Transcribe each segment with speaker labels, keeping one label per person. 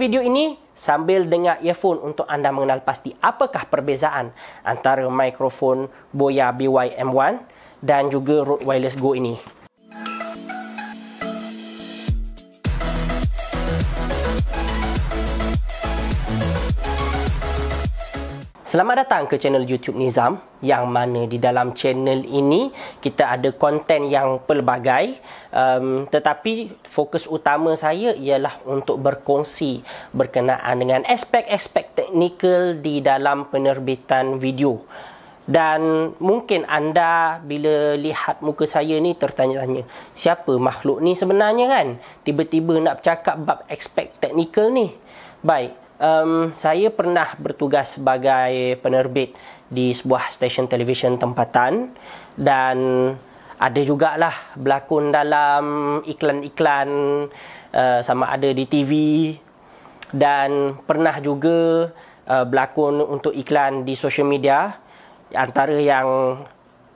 Speaker 1: video ini sambil dengar earphone untuk anda mengenal pasti apakah perbezaan antara mikrofon Boya BY-M1 dan juga Rode Wireless Go ini. Selamat datang ke channel YouTube Nizam, yang mana di dalam channel ini kita ada konten yang pelbagai, tetapi fokus utama saya ialah untuk berkongsi berkenaan dengan aspek-aspek teknikal di dalam penerbitan video. Dan mungkin anda bila lihat muka saya ni tertanya-tanya, siapa makhluk ni sebenarnya kan? Tiba-tiba nak bercakap bab aspek teknikal ni. Baik. Saya pernah bertugas sebagai penerbit di sebuah stesen televisyen tempatan dan ada jugalah berlakon dalam iklan-iklan sama ada di TV, dan pernah juga berlakon untuk iklan di social media. Antara yang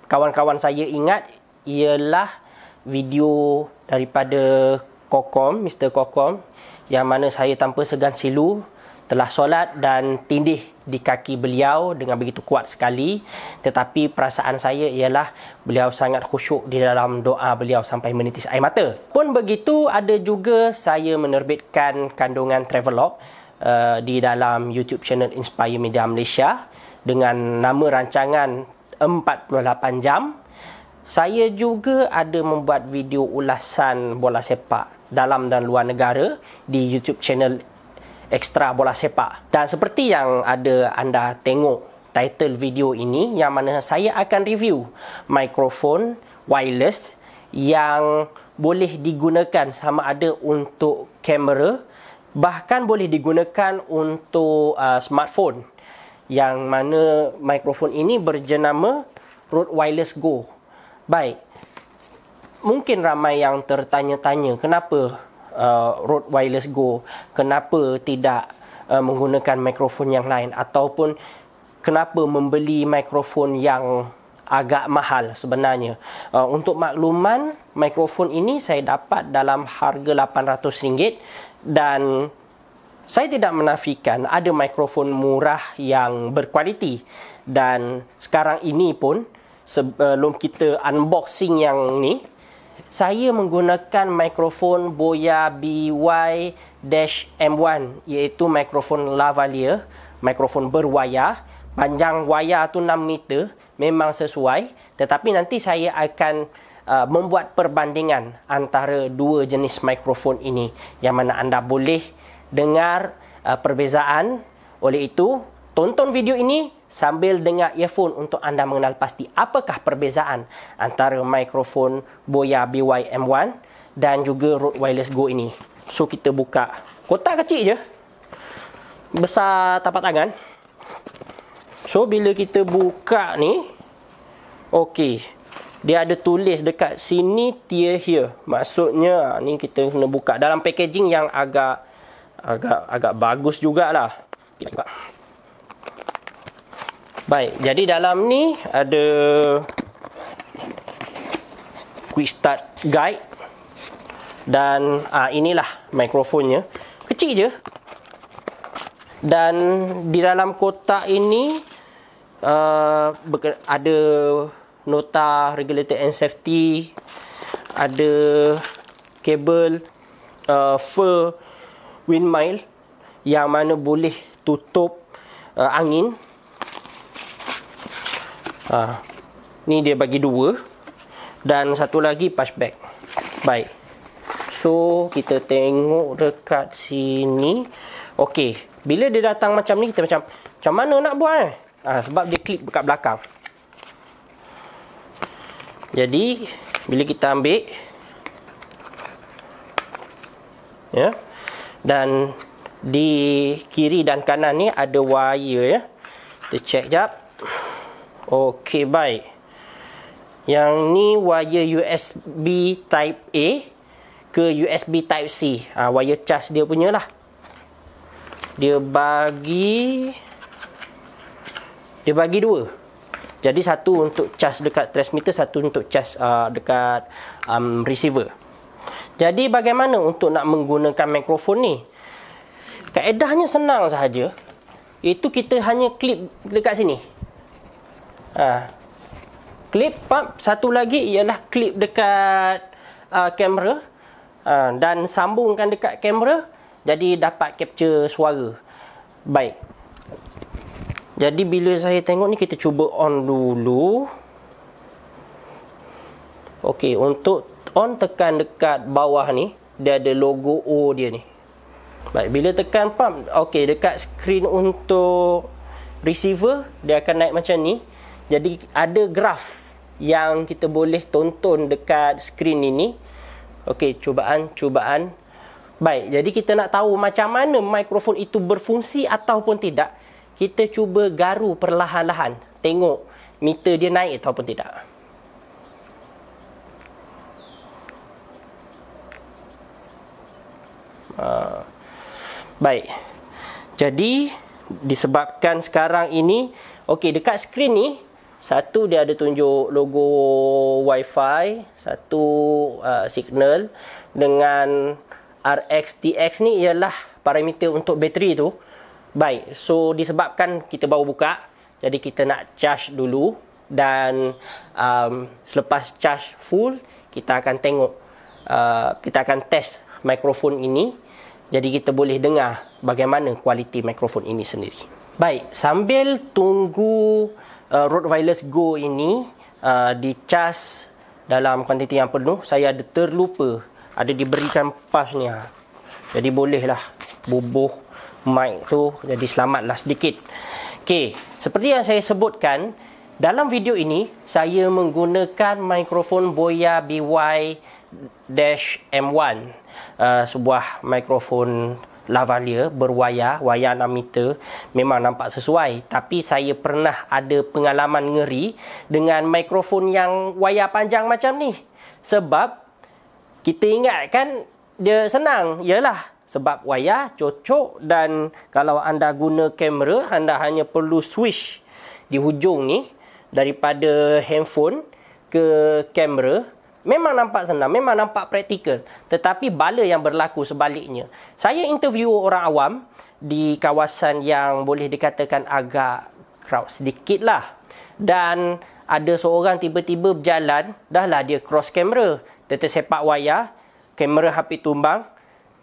Speaker 1: kawan-kawan saya ingat ialah video daripada Kokom, Mr. Kokom, yang mana saya tanpa segan silu telah solat dan tindih di kaki beliau dengan begitu kuat sekali. Tetapi perasaan saya ialah beliau sangat khusyuk di dalam doa beliau sampai menitis air mata. Pun begitu, ada juga saya menerbitkan kandungan travelog di dalam YouTube channel Inspire Media Malaysia dengan nama rancangan 48 jam. Saya juga ada membuat video ulasan bola sepak dalam dan luar negara di YouTube channel Ekstra Bola Sepak. Dan seperti yang ada anda tengok title video ini, yang mana saya akan review mikrofon wireless yang boleh digunakan sama ada untuk kamera, bahkan boleh digunakan untuk smartphone, yang mana mikrofon ini berjenama Rode Wireless Go. Baik, mungkin ramai yang tertanya-tanya kenapa Rode Wireless Go, kenapa tidak menggunakan mikrofon yang lain, ataupun kenapa membeli mikrofon yang agak mahal sebenarnya. Untuk makluman, mikrofon ini saya dapat dalam harga RM800, dan saya tidak menafikan ada mikrofon murah yang berkualiti. Dan sekarang ini pun, sebelum kita unboxing yang ni, saya menggunakan mikrofon Boya BY-M1, iaitu mikrofon lavalier, mikrofon berwayar. Panjang wayar tu 6 meter, memang sesuai. Tetapi nanti saya akan membuat perbandingan antara dua jenis mikrofon ini, yang mana anda boleh dengar perbezaan. Oleh itu, tonton video ini sambil dengar earphone untuk anda mengenal pasti apakah perbezaan antara mikrofon Boya BY-M1 dan juga Rode Wireless Go ini. So, kita buka. Kotak kecil je, besar tapak tangan. So, bila kita buka ni, okey, dia ada tulis dekat sini tear here. Maksudnya ni kita kena buka dalam packaging yang agak bagus jugalah. Kita buka. Baik, jadi dalam ni ada quick start guide, dan inilah mikrofonnya. Kecil je. Dan di dalam kotak ini ada nota regulator and safety, ada kabel fur windmill yang mana boleh tutup angin. Ni dia bagi dua, dan satu lagi punch bag. Baik, so kita tengok dekat sini. Okey, bila dia datang macam ni, kita macam mana nak buat sebab dia klip dekat belakang. Jadi bila kita ambil, ya, dan di kiri dan kanan ni ada wire, ya. Kita check jap. Okey, baik. Yang ni wire USB Type A ke USB Type C. Wire charge dia punya lah. Dia bagi dua. Jadi satu untuk charge dekat transmitter, satu untuk charge dekat receiver. Jadi bagaimana untuk nak menggunakan mikrofon ni? Kat Kaedahnya senang sahaja. Itu kita hanya klip dekat sini. Klip, satu lagi ialah klip dekat kamera. Dan sambungkan dekat kamera. Jadi dapat capture suara. Baik. Jadi bila saya tengok ni, kita cuba on dulu. Okey, untuk on tekan dekat bawah ni. Dia ada logo O dia ni. Baik, bila tekan pump, okey, dekat skrin untuk receiver, dia akan naik macam ni. Jadi ada graf yang kita boleh tonton dekat skrin ini. Okey, cubaan. Baik, jadi kita nak tahu macam mana mikrofon itu berfungsi ataupun tidak. Kita cuba garu perlahan-lahan. Tengok meter dia naik ataupun tidak. Baik. Jadi disebabkan sekarang ini, okey, dekat skrin ni, satu dia ada tunjuk logo Wi-Fi, satu signal dengan RX-TX ni ialah parameter untuk bateri tu. Baik, so disebabkan kita baru buka, jadi kita nak charge dulu dan selepas charge full, kita akan tengok, kita akan test mikrofon ini. Jadi kita boleh dengar bagaimana kualiti mikrofon ini sendiri. Baik, sambil tunggu Rode Wireless Go ini dicas dalam kuantiti yang penuh, saya ada terlupa ada diberikan pas ni. Jadi bolehlah bubuh mic tu, jadi selamatlah sedikit. Okey, seperti yang saya sebutkan, dalam video ini saya menggunakan mikrofon Boya BY-M1. Sebuah mikrofon lavalier berwayar, wayar 6 meter, memang nampak sesuai. Tapi saya pernah ada pengalaman ngeri dengan mikrofon yang wayar panjang macam ni. Sebab kita ingat kan dia senang, ialah sebab wayar cocok, dan kalau anda guna kamera, anda hanya perlu switch di hujung ni daripada handphone ke kamera. Memang nampak senang, memang nampak praktikal. Tetapi bala yang berlaku sebaliknya. Saya interview orang awam di kawasan yang boleh dikatakan agak crowd sedikit lah. Dan ada seorang tiba-tiba berjalan, dah lah dia cross kamera. Dia tersepak wayar, kamera HP tumbang,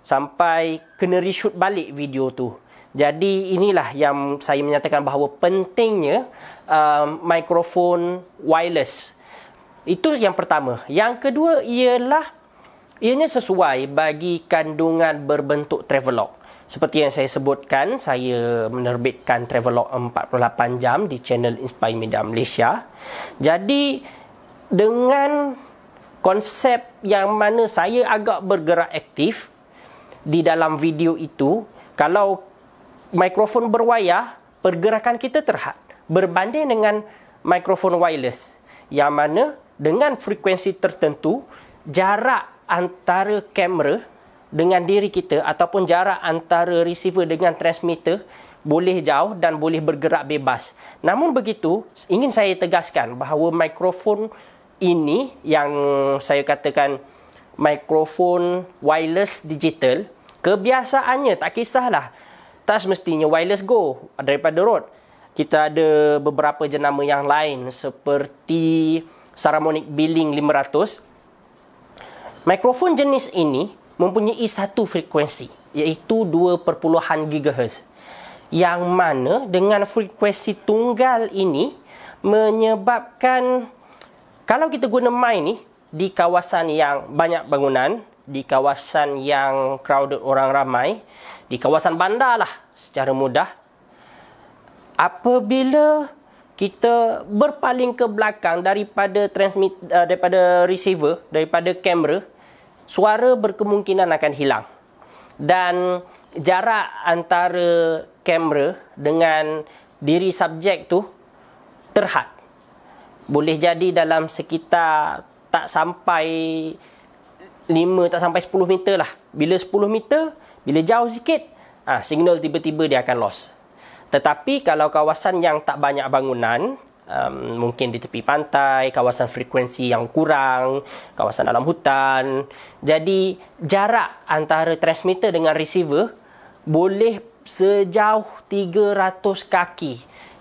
Speaker 1: sampai kena reshoot balik video tu. Jadi inilah yang saya menyatakan bahawa pentingnya mikrofon wireless. Itu yang pertama. Yang kedua ialah ianya sesuai bagi kandungan berbentuk travelog. Seperti yang saya sebutkan, saya menerbitkan travelog 48 jam di channel Inspire Media Malaysia. Jadi dengan konsep yang mana saya agak bergerak aktif di dalam video itu, kalau mikrofon berwayar, pergerakan kita terhad berbanding dengan mikrofon wireless, yang mana dengan frekuensi tertentu, jarak antara kamera dengan diri kita ataupun jarak antara receiver dengan transmitter boleh jauh dan boleh bergerak bebas. Namun begitu, ingin saya tegaskan bahawa mikrofon ini yang saya katakan mikrofon wireless digital, kebiasaannya tak kisahlah, tak semestinya Wireless Go daripada Rode. Kita ada beberapa jenama yang lain seperti Saramonic Billing 500. Mikrofon jenis ini mempunyai satu frekuensi, iaitu 2.0 GHz. Yang mana dengan frekuensi tunggal ini menyebabkan kalau kita guna mic ni di kawasan yang banyak bangunan, di kawasan yang crowded orang ramai, di kawasan bandar lah secara mudah, apabila kita berpaling ke belakang daripada daripada receiver, daripada kamera, suara berkemungkinan akan hilang. Dan jarak antara kamera dengan diri subjek tu terhad. Boleh jadi dalam sekitar tak sampai 10 meter lah. Bila 10 meter, bila jauh sikit, signal tiba-tiba dia akan lost. Tetapi kalau kawasan yang tak banyak bangunan, mungkin di tepi pantai, kawasan frekuensi yang kurang, kawasan dalam hutan, jadi jarak antara transmitter dengan receiver boleh sejauh 300 kaki,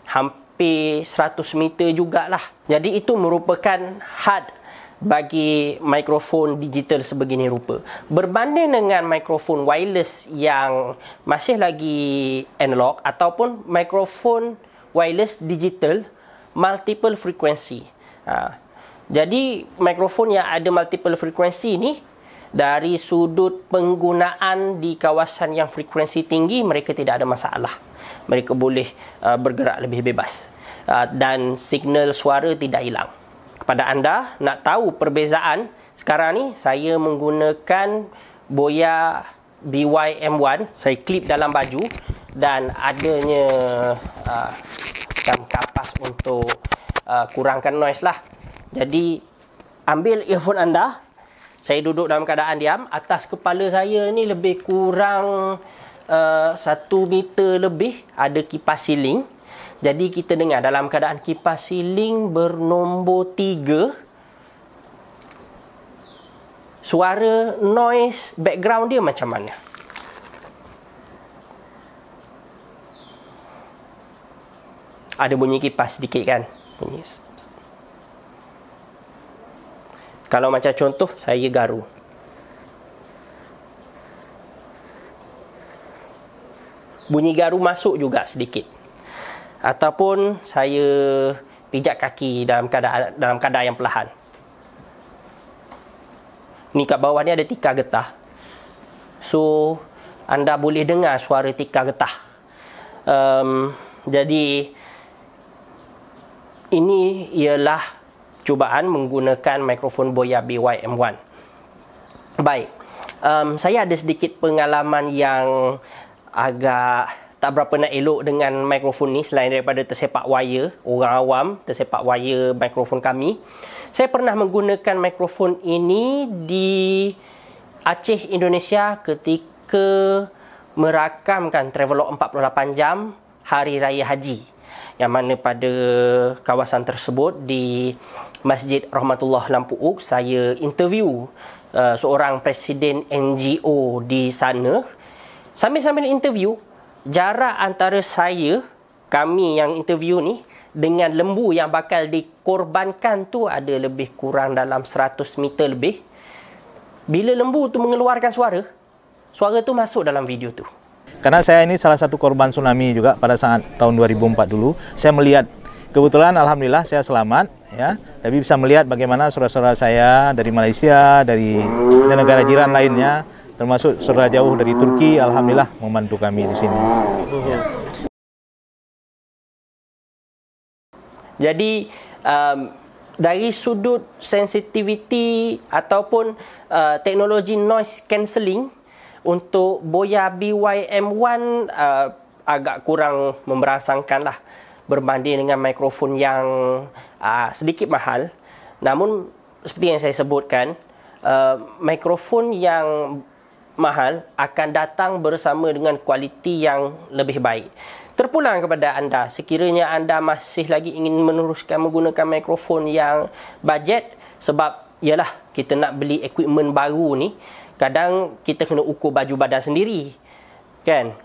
Speaker 1: hampir 100 meter jugalah. Jadi itu merupakan had bagi mikrofon digital sebegini rupa. Berbanding dengan mikrofon wireless yang masih lagi analog ataupun mikrofon wireless digital multiple frequency. Jadi mikrofon yang ada multiple frequency ni, dari sudut penggunaan di kawasan yang frekuensi tinggi, mereka tidak ada masalah. Mereka boleh bergerak lebih bebas dan signal suara tidak hilang. Kepada anda nak tahu perbezaan, sekarang ni saya menggunakan Boya BY-M1. Saya klip dalam baju dan adanya macam kapas untuk kurangkan noise lah. Jadi ambil earphone anda. Saya duduk dalam keadaan diam. Atas kepala saya ni lebih kurang 1 meter lebih ada kipas siling. Jadi kita dengar dalam keadaan kipas siling bernombor 3. Suara noise background dia macam mana? Ada bunyi kipas sedikit kan? Bunyi. Kalau macam contoh, saya garu. Bunyi garu masuk juga sedikit. Ataupun saya pijak kaki dalam keadaan yang perlahan. Ni kat bawah ni ada tikar getah. So anda boleh dengar suara tikar getah. Jadi ini ialah cubaan menggunakan mikrofon Boya BY-M1. Baik. Saya ada sedikit pengalaman yang agak tak berapa nak elok dengan mikrofon ni, selain daripada tersepak wire. Orang awam tersepak wire mikrofon kami. Saya pernah menggunakan mikrofon ini di Aceh, Indonesia ketika merakamkan Travelog 48 jam Hari Raya Haji, yang mana pada kawasan tersebut di Masjid Rahmatullah Lampu Uk, saya interview seorang presiden NGO di sana. Sambil-sambil interview, jarak antara kami yang interview ni dengan lembu yang bakal dikorbankan tu ada lebih kurang dalam 100 meter lebih. Bila lembu tu mengeluarkan suara tu masuk dalam video tu.
Speaker 2: Karena saya ini salah satu korban tsunami juga pada saat tahun 2004 dulu. Saya melihat, kebetulan alhamdulillah saya selamat ya. Tapi bisa melihat bagaimana saudara-saudara saya dari Malaysia, dari negara jiran lainnya, termasuk saudara jauh dari Turki, alhamdulillah membantu kami di sini.
Speaker 1: Jadi dari sudut sensitivity ataupun teknologi noise cancelling untuk Boya BY-M1 agak kurang memberangsangkan lah berbanding dengan mikrofon yang sedikit mahal. Namun seperti yang saya sebutkan, mikrofon yang mahal akan datang bersama dengan kualiti yang lebih baik. Terpulang kepada anda, sekiranya anda masih lagi ingin meneruskan menggunakan mikrofon yang budget, sebab yalah kita nak beli equipment baru ni, kadang kita kena ukur baju badan sendiri, kan?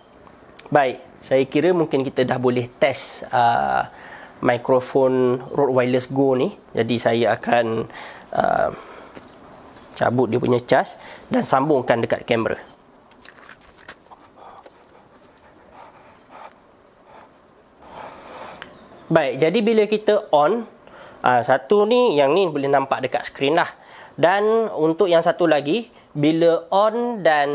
Speaker 1: Baik, saya kira mungkin kita dah boleh test mikrofon Rode Wireless Go ni. Jadi saya akan cabut dia punya cas dan sambungkan dekat kamera. Baik, jadi bila kita on, satu ni, yang ni boleh nampak dekat skrin lah. Dan untuk yang satu lagi, bila on dan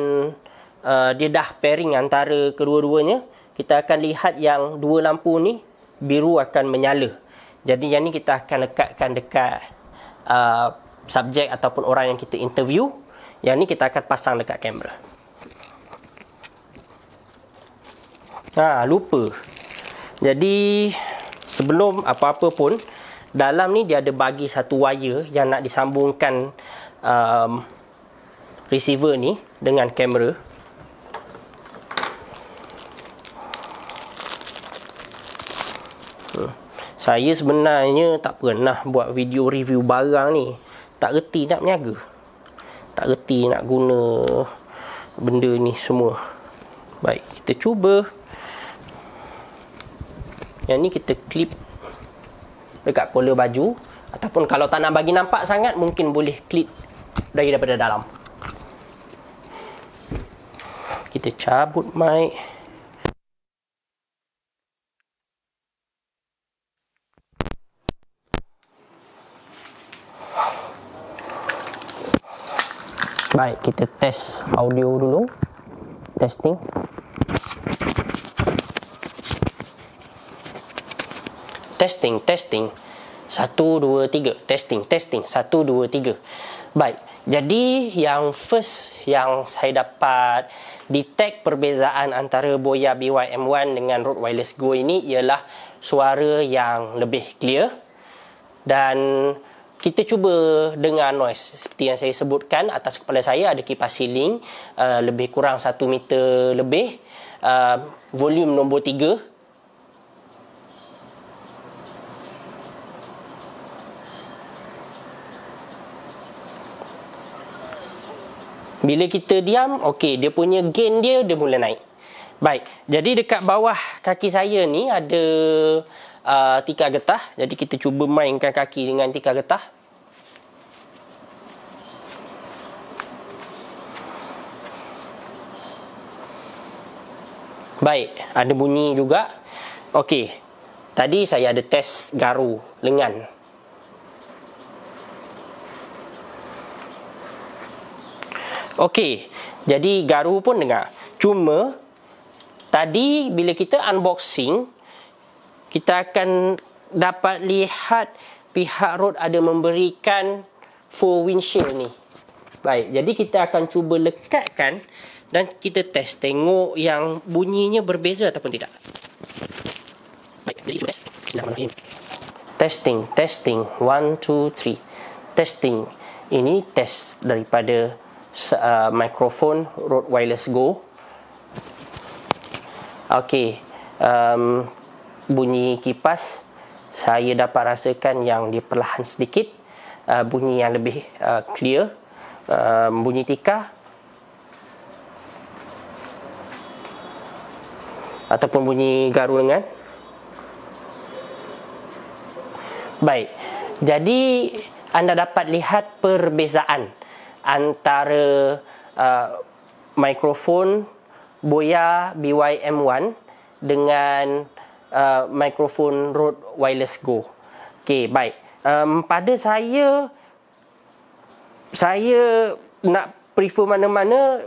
Speaker 1: dia dah pairing antara kedua-duanya, kita akan lihat yang dua lampu ni biru akan menyala. Jadi yang ni kita akan lekatkan dekat subjek ataupun orang yang kita interview. Yang ni kita akan pasang dekat kamera. Lupa. Jadi sebelum apa-apa pun, dalam ni dia ada bagi satu wire yang nak disambungkan receiver ni dengan kamera. Saya sebenarnya tak pernah buat video review barang ni. Tak reti nak berniaga. Tak reti nak guna benda ni semua. Baik, kita cuba. Yang ni kita clip dekat collar baju, ataupun kalau tak nak bagi nampak sangat, mungkin boleh clip daripada dalam. Kita cabut mic. Baik, kita test audio dulu. Testing. Testing. 1, 2, 3. Testing. 1, 2, 3. Baik, jadi yang first yang saya dapat detect perbezaan antara Boya BY-M1 dengan Rode Wireless Go ini ialah suara yang lebih clear. Dan kita cuba dengar noise. Seperti yang saya sebutkan, atas kepala saya ada kipas ceiling lebih kurang 1 meter lebih. Volume nombor 3. Bila kita diam, okey, dia punya gain dia mula naik. Baik, jadi dekat bawah kaki saya ni ada tikar getah. Jadi kita cuba mainkan kaki dengan tikar getah. Baik, ada bunyi juga. Okey, tadi saya ada test garu lengan. Okey, jadi garu pun dengar. Cuma tadi bila kita unboxing, kita akan dapat lihat pihak Rode ada memberikan full windshield ni. Baik, jadi kita akan cuba lekatkan dan kita test, tengok yang bunyinya berbeza ataupun tidak. Baik, jadi kita test. Bismillahirrahmanirrahim. Testing. 1, 2, 3. Testing. Ini test daripada mikrofon Rode Wireless Go. Okey, bunyi kipas saya dapat rasakan yang dia perlahan sedikit, bunyi yang lebih clear. Bunyi tikar ataupun bunyi garu lengan. Baik, jadi anda dapat lihat perbezaan antara mikrofon Boya BY-M1 dengan mikrofon Rode Wireless Go. Okey, baik. Pada saya nak prefer mana-mana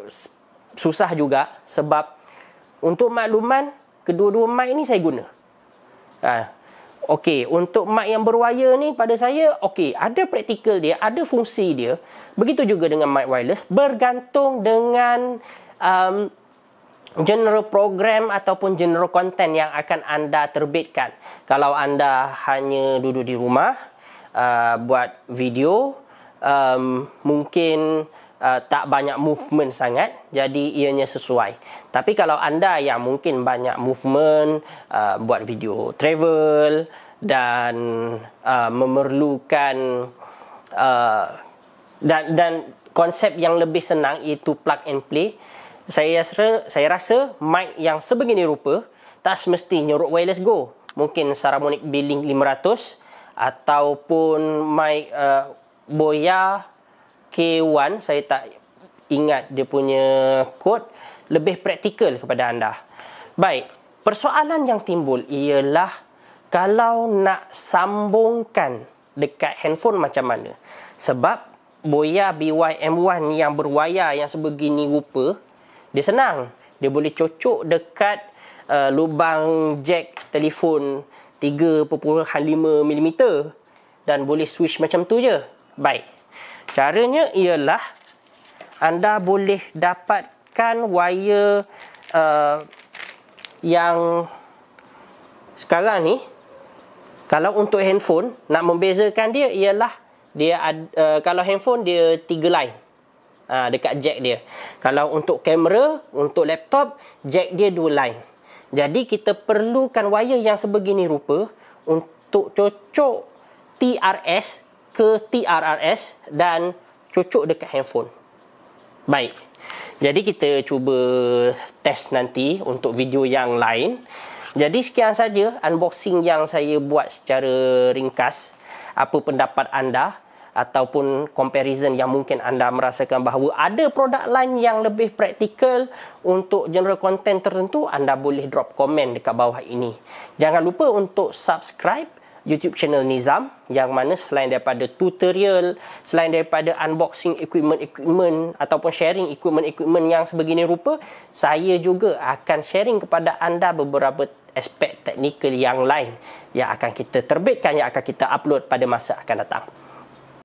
Speaker 1: susah juga, sebab untuk makluman kedua-dua mic ni saya guna. Okey, untuk mic yang berwire ni pada saya okey, ada praktikal dia, ada fungsi dia. Begitu juga dengan mic wireless, bergantung dengan genre program ataupun genre konten yang akan anda terbitkan. Kalau anda hanya duduk di rumah buat video, mungkin tak banyak movement sangat, jadi ianya sesuai. Tapi kalau anda yang mungkin banyak movement, buat video travel dan memerlukan dan konsep yang lebih senang, iaitu plug and play, saya rasa mic yang sebegini rupa tak semestinya Rode Wireless Go. Mungkin Saramonic B-Link 500 ataupun mic Boya K1, saya tak ingat dia punya kod, lebih praktikal kepada anda. Baik, persoalan yang timbul ialah kalau nak sambungkan dekat handphone macam mana. Sebab Boya BY-M1 yang berwayar yang sebegini rupa, dia senang. Dia boleh cocok dekat lubang jack telefon 3.5mm dan boleh switch macam tu je. Baik, caranya ialah anda boleh dapatkan wire yang sekarang ni. Kalau untuk handphone, nak membezakan dia ialah dia kalau handphone dia 3 line dekat jack dia. Kalau untuk kamera, untuk laptop, jack dia 2 line. Jadi kita perlukan wire yang sebegini rupa untuk cocok TRS ke TRRS dan cocok dekat handphone. Baik. Jadi kita cuba test nanti untuk video yang lain. Jadi sekian saja unboxing yang saya buat secara ringkas. Apa pendapat anda ataupun comparison yang mungkin anda merasakan bahawa ada produk lain yang lebih praktikal untuk genre konten tertentu, anda boleh drop komen dekat bawah ini. Jangan lupa untuk subscribe YouTube channel Nizam, yang mana selain daripada tutorial, selain daripada unboxing equipment ataupun sharing equipment yang sebegini rupa, saya juga akan sharing kepada anda beberapa aspek teknikal yang lain yang akan kita terbitkan, yang akan kita upload pada masa akan datang.